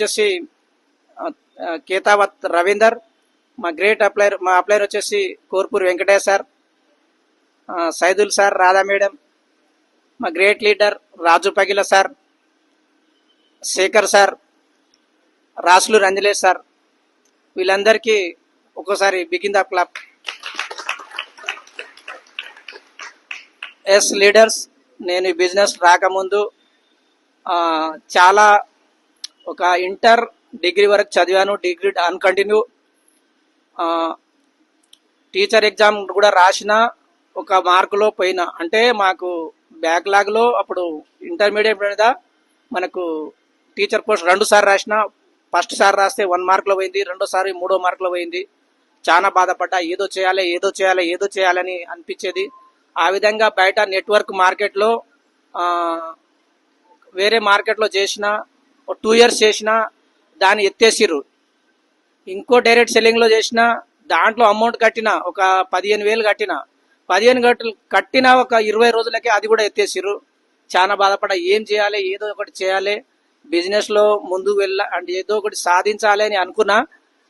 వచ్చేసి కేతావత్ రవీందర్. మా అప్లైర్ వచ్చేసి కోర్పూర్ Venkatesh sir, Saidul sir, Radha madam. మా గ్రేట్ లీడర్ రాజు పగిల సార్, శేఖర్ సార్, రాసులు రంజలేష్ సార్. వీళ్ళందరికీ ఒక్కోసారి begin the clap. Yes leaders, నేను ఈ బిజినెస్ రాకముందు చాలా ఒక ఇంటర్ డిగ్రీ వరకు చదివాను. డిగ్రీ అన్కంటిన్యూ. టీచర్ ఎగ్జామ్ కూడా రాసిన, ఒక మార్కులో పోయినా. అంటే మాకు బ్యాక్లాగ్లో అప్పుడు ఇంటర్మీడియట్ మీద మనకు టీచర్ పోస్ట్ 2 సార్లు రాసిన. ఫస్ట్ సారి రాస్తే 1 మార్కులో పోయింది, రెండోసారి 3వ మార్కులో పోయింది. చాలా బాధపడ్డా. ఏదో చేయాలని అనిపించేది. ఆ విధంగా బయట నెట్వర్క్ మార్కెట్లో వేరే మార్కెట్లో చేసిన 2 ఇయర్స్ చేసిన, దాన్ని ఎత్తేసిర్రు. ఇంకో డైరెక్ట్ సెల్లింగ్లో చేసిన, దాంట్లో అమౌంట్ కట్టిన, ఒక 15,000 కట్టిన ఒక 20 రోజులకే అది కూడా ఎత్తేసిర్రు. చాలా బాధపడ్డా. ఏం చేయాలి, ఏదో ఒకటి చేయాలి, బిజినెస్లో ముందుకు అంటే ఏదో ఒకటి సాధించాలి అని అనుకున్నా.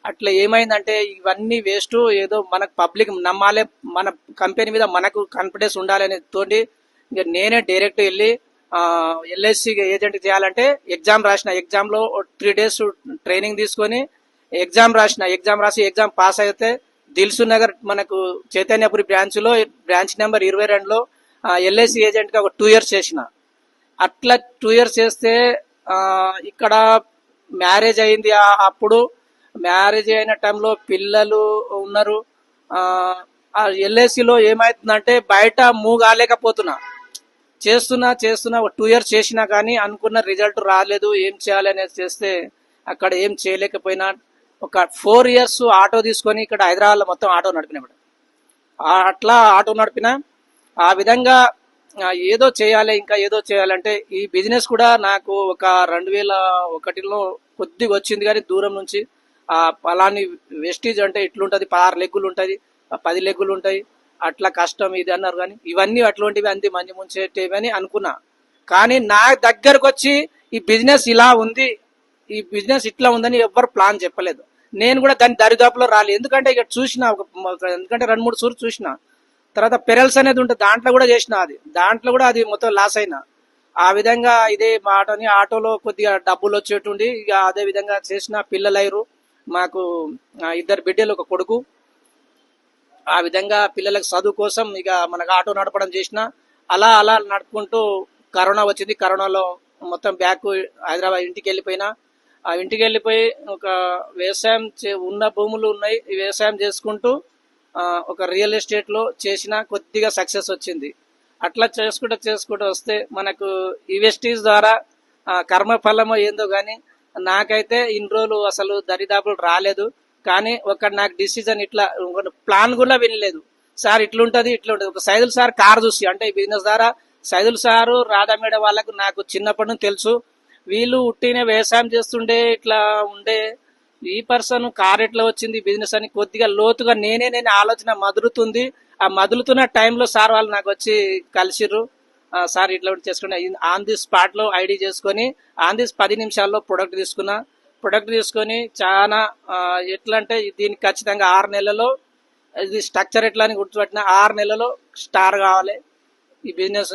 అట్లా ఏమైందంటే ఇవన్నీ వేస్ట్. ఏదో మనకు పబ్లిక్ నమ్మాలి, మన కంపెనీ మీద మనకు కాన్ఫిడెన్స్ ఉండాలి అనే తోటి ఇక నేనే డైరెక్ట్ వెళ్ళి ఎల్ఐసి ఏజెంట్ చేయాలంటే ఎగ్జామ్ రాసిన. ఎగ్జామ్లో 3 days ట్రైనింగ్ తీసుకొని ఎగ్జామ్ రాసి ఎగ్జామ్ పాస్ అయితే దిల్సు నగర్ మనకు చైతన్యపురి బ్రాంచ్ నెంబర్ 22లో ఎల్ఐసి ఏజెంట్గా ఒక 2 years చేసిన. అట్లా 2 years చేస్తే ఇక్కడ మ్యారేజ్ అయింది. అప్పుడు మ్యారేజ్ అయిన టైంలో పిల్లలు ఉన్నారు. ఎల్ఐసిలో ఏమవుతుందంటే బయట మూవ్ కాలేకపోతున్నా. చేస్తున్నా ఒక 2 years చేసినా కానీ అనుకున్న రిజల్ట్ రాలేదు. ఏం చేయాలి అనేది చేస్తే అక్కడ ఏం చేయలేకపోయినా. ఒక 4 years ఆటో తీసుకొని ఇక్కడ హైదరాబాద్లో మొత్తం ఆటో నడిపిన. అట్లా ఆటో నడిపిన. ఆ విధంగా ఏదో చేయాలి, ఇంకా ఏదో చేయాలంటే ఈ బిజినెస్ కూడా నాకు ఒక 2001లో కొద్దిగా వచ్చింది. కానీ దూరం నుంచి పలాని వెస్టీజ్ అంటే ఇట్లుంటది, 16 లెగ్గులు ఉంటుంది, 10 లెగ్గులు ఉంటాయి, అట్లా కష్టం ఇది అన్నారు. కానీ ఇవన్నీ అట్లాంటివి అంది మంచి ముంచేటివని అనుకున్నా. కానీ నా దగ్గరకు వచ్చి ఈ బిజినెస్ ఇలా ఉంది, ఈ బిజినెస్ ఇట్లా ఉందని ఎవ్వరు ప్లాన్ చెప్పలేదు. నేను కూడా దాని దరిదాపులో రాలేదు. ఎందుకంటే ఇక్కడ చూసిన, ఎందుకంటే 2-3 సార్లు చూసిన. తర్వాత పెరల్స్ అనేది ఉంటుంది, దాంట్లో కూడా చేసిన. దాంట్లో కూడా అది మొత్తం లాస్ అయినా. ఆ విధంగా ఇదే మా ఆటోలో కొద్దిగా డబ్బులు వచ్చేటుండి ఇక అదే విధంగా చేసిన. పిల్లలు అయ్యారు మాకు, 2 బిడ్డలు, ఒక కొడుకు. ఆ విధంగా పిల్లలకు చదువు కోసం ఇక మనకు ఆటో నడపడం చేసిన. అలా నడుపుకుంటూ కరోనా వచ్చింది. కరోనాలో మొత్తం బ్యాక్ హైదరాబాద్ ఇంటికి వెళ్ళిపోయినా. ఆ ఇంటికి వెళ్ళిపోయి ఒక వ్యవసాయం ఉన్న భూములు ఉన్నాయి, వ్యవసాయం చేసుకుంటూ ఒక రియల్ ఎస్టేట్లో చేసిన. కొద్దిగా సక్సెస్ వచ్చింది. అట్లా చేసుకుంటూ వస్తే మనకు ఇన్వెస్టీస్ ద్వారా కర్మఫలమో ఏందో కానీ నాకైతే ఇన్ని రోజులు అసలు దరిదాపులు రాలేదు. కానీ ఒక నాకు డిసిజన్ ఇట్లా ప్లాన్ కూడా వినలేదు. సార్ ఇట్లుంటది. ఒక సైదుల్ సార్ కార్ చూసి, అంటే ఈ బిజినెస్ ద్వారా సైదుల్ సారు, రాధా మేడం వాళ్ళకు నాకు చిన్నప్పటి నుంచి తెలుసు. వీళ్ళు ఉట్టినే వ్యవసాయం చేస్తుండే ఇట్లా ఉండే. ఈ పర్సన్ కార్ ఎట్లా వచ్చింది బిజినెస్ అని కొద్దిగా లోతుగా నేనే ఆలోచన మదులుతుంది. ఆ మదులుతున్న టైంలో సార్ వాళ్ళు నాకు వచ్చి కలిసిర్రు. సార్ ఇట్లా చేసుకుని ఆన్ ది స్పాట్ లో ఐడి చేసుకొని ఆన్ ది 10 నిమిషాల్లో ప్రొడక్ట్ తీసుకున్నా. ప్రొడక్ట్ తీసుకొని చాలా ఎట్లా అంటే దీనికి ఖచ్చితంగా 6 నెలల్లో ఇది స్ట్రక్చర్ ఎట్లా అని గుర్తుపెట్టిన. 6 నెలల్లో స్టార్ కావాలి ఈ బిజినెస్.